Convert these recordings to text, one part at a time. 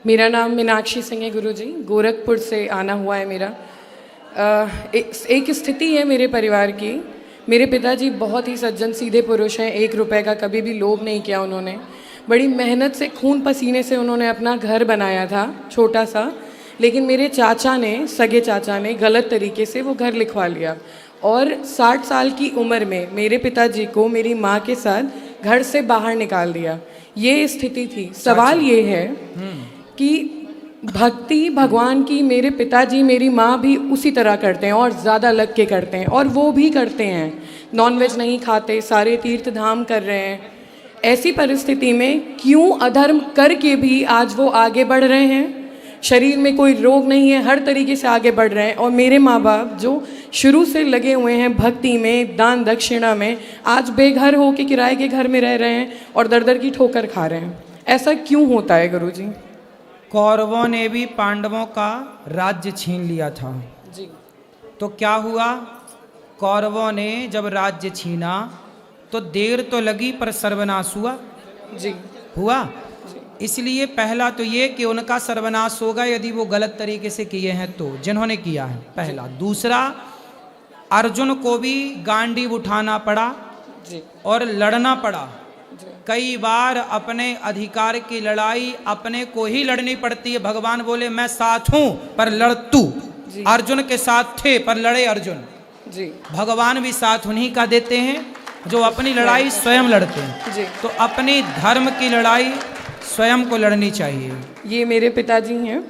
मेरा नाम मीनाक्षी सिंह है गुरुजी, गोरखपुर से आना हुआ है मेरा। एक स्थिति है मेरे परिवार की। मेरे पिताजी बहुत ही सज्जन सीधे पुरुष हैं, 1 रुपए का कभी भी लोभ नहीं किया उन्होंने। बड़ी मेहनत से खून पसीने से उन्होंने अपना घर बनाया था, छोटा सा। लेकिन मेरे चाचा ने, सगे चाचा ने गलत तरीके से वो घर लिखवा लिया और 60 साल की उम्र में मेरे पिताजी को मेरी माँ के साथ घर से बाहर निकाल दिया। ये स्थिति थी। सवाल ये है कि भक्ति भगवान की मेरे पिताजी मेरी माँ भी उसी तरह करते हैं और ज़्यादा लग के करते हैं, और वो भी करते हैं। नॉनवेज नहीं खाते, सारे तीर्थ धाम कर रहे हैं। ऐसी परिस्थिति में क्यों अधर्म करके भी आज वो आगे बढ़ रहे हैं? शरीर में कोई रोग नहीं है, हर तरीके से आगे बढ़ रहे हैं। और मेरे माँ बाप जो शुरू से लगे हुए हैं भक्ति में, दान दक्षिणा में, आज बेघर हो के किराए के घर में रह रहे हैं और दर दर की ठोकर खा रहे हैं। ऐसा क्यों होता है गुरुजी? कौरवों ने भी पांडवों का राज्य छीन लिया था जी। तो क्या हुआ? कौरवों ने जब राज्य छीना तो देर तो लगी पर सर्वनाश हुआ। जी। हुआ। इसलिए पहला तो ये कि उनका सर्वनाश होगा यदि वो गलत तरीके से किए हैं तो, जिन्होंने किया है, पहला। दूसरा, अर्जुन को भी गांडीव उठाना पड़ा जी। और लड़ना पड़ा। जी। कई बार अपने अधिकार की लड़ाई अपने को ही लड़नी पड़ती है। भगवान बोले मैं साथ हूं पर लड़ तू। अर्जुन के साथ थे पर लड़े अर्जुन। जी। भगवान भी साथ उन्हीं का देते हैं जो अपनी लड़ाई स्वयं लड़ते हैं। जी। तो अपनी धर्म की लड़ाई स्वयं को लड़नी चाहिए। ये मेरे पिताजी हैं,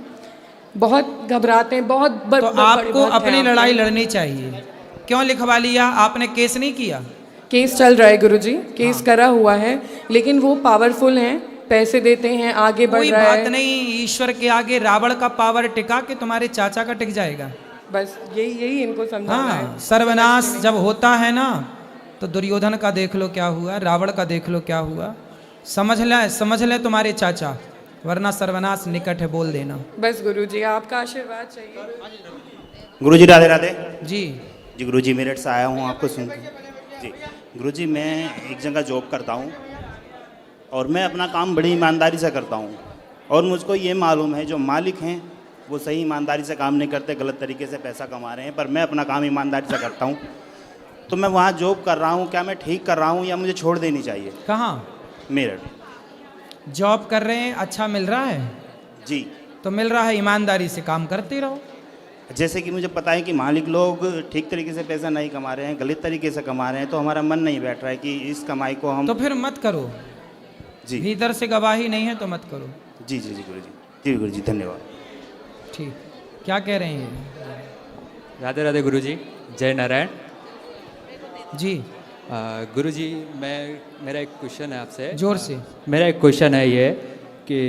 बहुत घबराते हैं, बहुत तो आपको अपनी लड़ाई लड़नी चाहिए। क्यों लिखवा लिया आपने? केस नहीं किया? केस चल रहा है गुरुजी, केस करा हुआ है, लेकिन वो पावरफुल हैं, पैसे देते हैं, आगे बढ़ रहा है। कोई बात नहीं, ईश्वर के आगे रावण का पावर टिका कि तुम्हारे चाचा का टिक जाएगा। बस यही इनको समझाना है। सर्वनाश जब होता है ना तो दुर्योधन का देख लो क्या हुआ, रावण का देख लो क्या हुआ। समझ ले तुम्हारे चाचा, वरना सर्वनाश निकट है, बोल देना। बस गुरुजी आपका आशीर्वाद चाहिए। गुरुजी राधे राधे। जी जी गुरुजी, मेरठ से आया हूँ आपको सुन के। जी गुरुजी, मैं एक जगह जॉब करता हूँ और मैं अपना काम बड़ी ईमानदारी से करता हूँ, और मुझको ये मालूम है जो मालिक हैं वो सही ईमानदारी से काम नहीं करते, गलत तरीके से पैसा कमा रहे हैं, पर मैं अपना काम ईमानदारी से करता हूँ। तो मैं वहाँ जॉब कर रहा हूँ, क्या मैं ठीक कर रहा हूँ या मुझे छोड़ देनी चाहिए? कहाँ? मेरठ। जॉब कर रहे हैं, अच्छा मिल रहा है? जी। तो मिल रहा है, ईमानदारी से काम करते रहो। जैसे कि मुझे पता है कि मालिक लोग ठीक तरीके से पैसा नहीं कमा रहे हैं, गलत तरीके से कमा रहे हैं, तो हमारा मन नहीं बैठ रहा है कि इस कमाई को हम। तो फिर मत करो। जी। भीतर से गवाही नहीं है तो मत करो। जी जी जी गुरुजी। जी गुरुजी, धन्यवाद। ठीक। क्या कह रहे हैं? राधे राधे गुरुजी, जय नारायण जी। गुरुजी, मेरा एक क्वेश्चन है आपसे। जोर से। मेरा एक क्वेश्चन है ये कि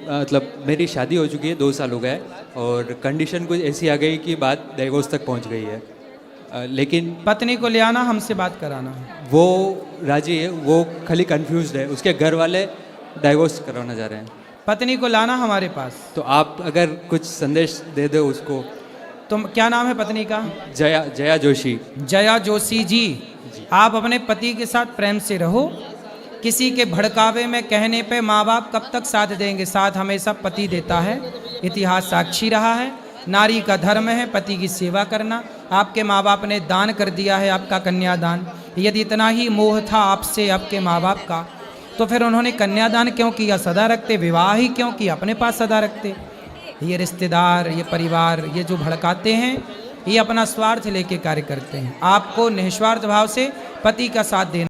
मतलब मेरी शादी हो चुकी है, 2 साल हो गए, और कंडीशन कुछ ऐसी आ गई कि बात डाइवोर्स तक पहुंच गई है। लेकिन पत्नी को ले आना, हमसे बात कराना। वो राजी है, वो खाली कंफ्यूज्ड है, उसके घर वाले डाइवोर्स करवाना चाह रहे हैं। पत्नी को लाना हमारे पास। तो आप अगर कुछ संदेश दे दो उसको। तुम, क्या नाम है पत्नी का? जया जोशी। जया जोशी जी। आप अपने पति के साथ प्रेम से रहो। किसी के भड़कावे में कहने पे माँ बाप कब तक साथ देंगे? साथ हमेशा पति देता है, इतिहास साक्षी रहा है। नारी का धर्म है पति की सेवा करना। आपके माँ बाप ने दान कर दिया है, आपका कन्यादान। यदि इतना ही मोह था आपसे आपके माँ बाप का, तो फिर उन्होंने कन्यादान क्यों किया? सदा रखते। विवाह ही क्यों किया? अपने पास सदा रखते। ये रिश्तेदार, ये परिवार, ये जो भड़काते हैं, ये अपना स्वार्थ लेके कार्य करते हैं। आपको निस्वार्थ भाव से पति का साथ देना।